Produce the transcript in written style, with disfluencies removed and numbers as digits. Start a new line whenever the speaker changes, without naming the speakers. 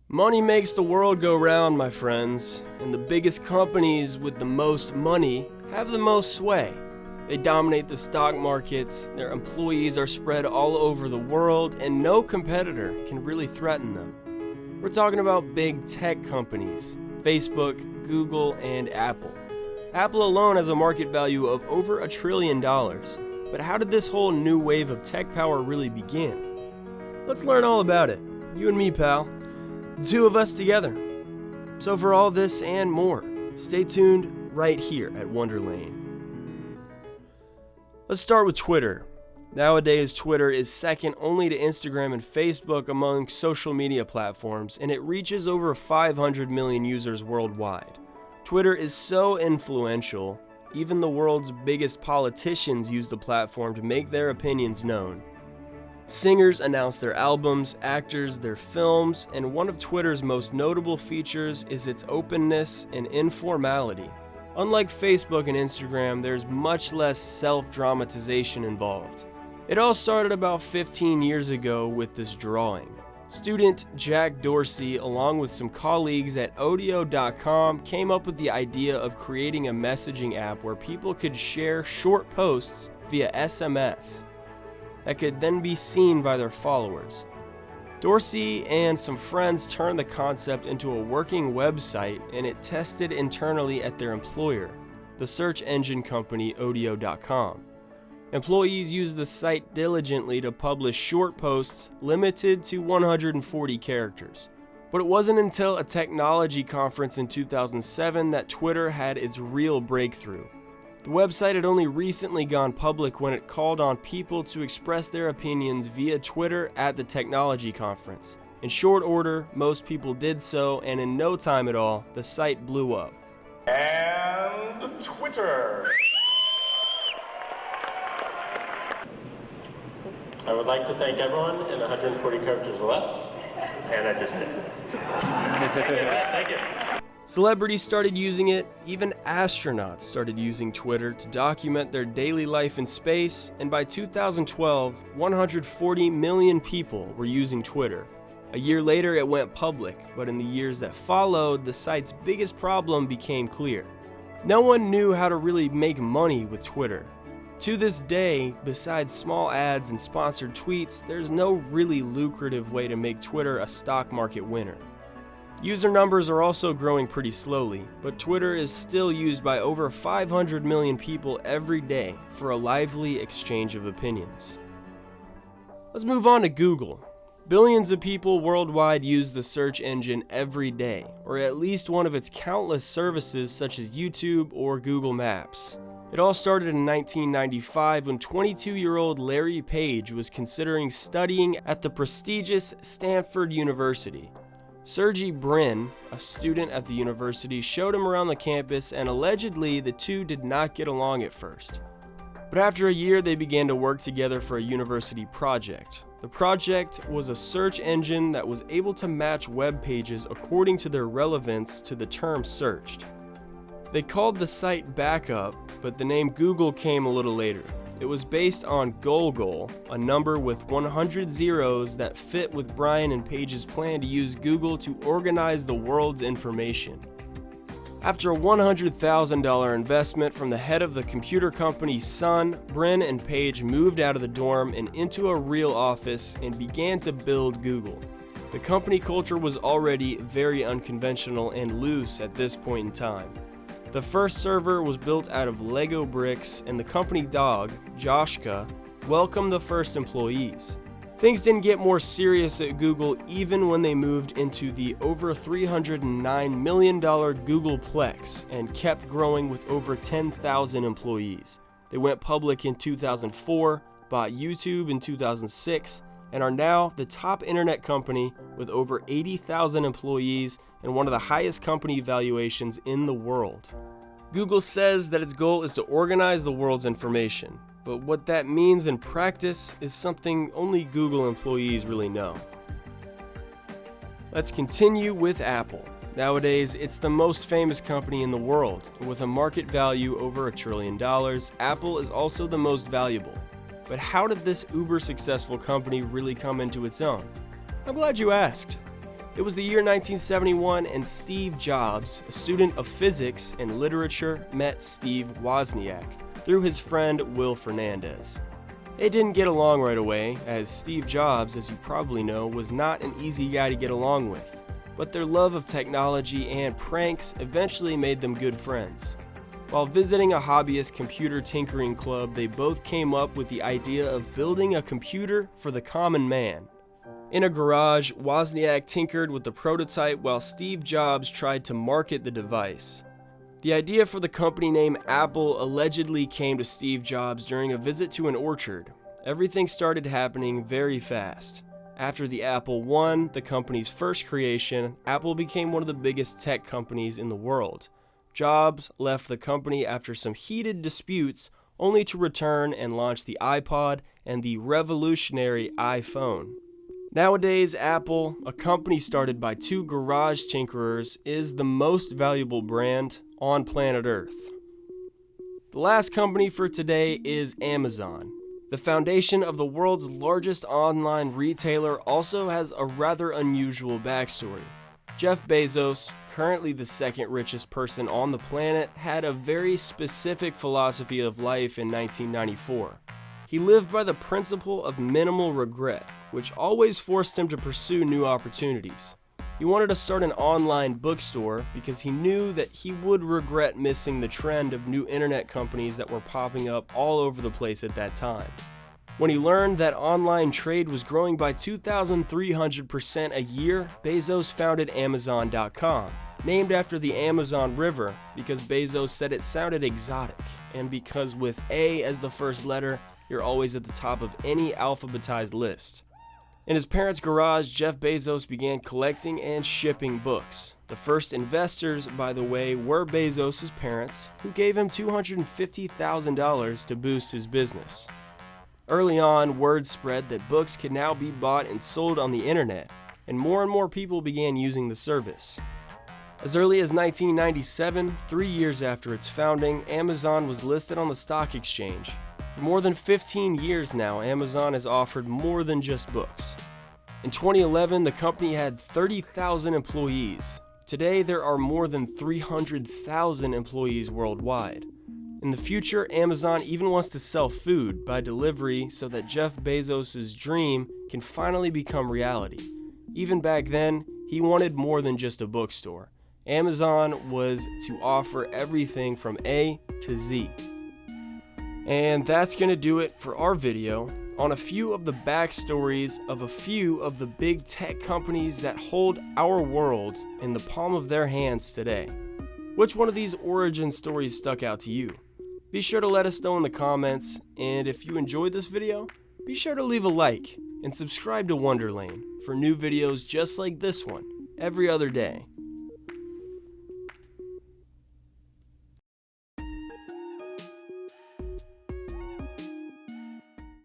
Money makes the world go round, my friends, and the biggest companies with the most money have the most sway. They dominate the stock markets, their employees are spread all over the world, and no competitor can really threaten them. We're talking about big tech companies, Facebook, Google, and Apple. Apple alone has a market value of over $1 trillion. But how did this whole new wave of tech power really begin? Let's learn all about it. You and me, pal. The two of us together. So for all this and more, stay tuned right here at Wonderlane. Let's start with Twitter. Nowadays, Twitter is second only to Instagram and Facebook among social media platforms, and it reaches over 500 million users worldwide. Twitter is so influential, even the world's biggest politicians use the platform to make their opinions known. Singers announce their albums, actors their films, and one of Twitter's most notable features is its openness and informality. Unlike Facebook and Instagram, there's much less self-dramatization involved. It all started about 15 years ago with this drawing. Student Jack Dorsey, along with some colleagues at Odeo.com, came up with the idea of creating a messaging app where people could share short posts via SMS that could then be seen by their followers. Dorsey and some friends turned the concept into a working website, and it tested internally at their employer, the search engine company Odeo.com. Employees used the site diligently to publish short posts limited to 140 characters. But it wasn't until a technology conference in 2007 that Twitter had its real breakthrough. The website had only recently gone public when it called on people to express their opinions via Twitter at the technology conference. In short order, most people did so, and in no time at all, the site blew up.
And Twitter. I would like to thank everyone in 140 characters or less, and I just did. Thank you.
Celebrities started using it, even astronauts started using Twitter to document their daily life in space, and by 2012, 140 million people were using Twitter. A year later, it went public, but in the years that followed, the site's biggest problem became clear. No one knew how to really make money with Twitter. To this day, besides small ads and sponsored tweets, there's no really lucrative way to make Twitter a stock market winner. User numbers are also growing pretty slowly, but Twitter is still used by over 500 million people every day for a lively exchange of opinions. Let's move on to Google. Billions of people worldwide use the search engine every day, or at least one of its countless services such as YouTube or Google Maps. It all started in 1995 when 22-year-old Larry Page was considering studying at the prestigious Stanford University. Sergey Brin, a student at the university, showed him around the campus, and allegedly the two did not get along at first. But after a year, they began to work together for a university project. The project was a search engine that was able to match web pages according to their relevance to the term searched. They called the site Backup, but the name Google came a little later. It was based on Gogol, a number with 100 zeros that fit with Brian and Page's plan to use Google to organize the world's information. After a $100,000 investment from the head of the computer company Sun, Brin and Page moved out of the dorm and into a real office and began to build Google. The company culture was already very unconventional and loose at this point in time. The first server was built out of Lego bricks, and the company dog, Joshka, welcomed the first employees. Things didn't get more serious at Google even when they moved into the over $309 million Googleplex and kept growing with over 10,000 employees. They went public in 2004, bought YouTube in 2006, and are now the top internet company with over 80,000 employees and one of the highest company valuations in the world. Google says that its goal is to organize the world's information, but what that means in practice is something only Google employees really know. Let's continue with Apple. Nowadays, it's the most famous company in the world. With a market value over $1 trillion, Apple is also the most valuable. But how did this uber successful company really come into its own? I'm glad you asked. It was the year 1971, and Steve Jobs, a student of physics and literature, met Steve Wozniak through his friend Will Fernandez. They didn't get along right away, as Steve Jobs, as you probably know, was not an easy guy to get along with, but their love of technology and pranks eventually made them good friends. While visiting a hobbyist computer tinkering club, they both came up with the idea of building a computer for the common man. In a garage, Wozniak tinkered with the prototype while Steve Jobs tried to market the device. The idea for the company name Apple allegedly came to Steve Jobs during a visit to an orchard. Everything started happening very fast. After the Apple I, the company's first creation, Apple became one of the biggest tech companies in the world. Jobs left the company after some heated disputes, only to return and launch the iPod and the revolutionary iPhone. Nowadays, Apple, a company started by two garage tinkerers, is the most valuable brand on planet Earth. The last company for today is Amazon. The foundation of the world's largest online retailer also has a rather unusual backstory. Jeff Bezos, currently the second richest person on the planet, had a very specific philosophy of life in 1994. He lived by the principle of minimal regret, which always forced him to pursue new opportunities. He wanted to start an online bookstore because he knew that he would regret missing the trend of new internet companies that were popping up all over the place at that time. When he learned that online trade was growing by 2,300% a year, Bezos founded Amazon.com, named after the Amazon River because Bezos said it sounded exotic, and because with A as the first letter, you're always at the top of any alphabetized list. In his parents' garage, Jeff Bezos began collecting and shipping books. The first investors, by the way, were Bezos' parents, who gave him $250,000 to boost his business. Early on, word spread that books could now be bought and sold on the internet, and more people began using the service. As early as 1997, 3 years after its founding, Amazon was listed on the stock exchange. For more than 15 years now, Amazon has offered more than just books. In 2011, the company had 30,000 employees. Today, there are more than 300,000 employees worldwide. In the future, Amazon even wants to sell food by delivery so that Jeff Bezos' dream can finally become reality. Even back then, he wanted more than just a bookstore. Amazon was to offer everything from A to Z. And that's going to do it for our video on a few of the backstories of a few of the big tech companies that hold our world in the palm of their hands today. Which one of these origin stories stuck out to you? Be sure to let us know in the comments, and if you enjoyed this video, be sure to leave a like and subscribe to Wonderlane for new videos just like this one every other day.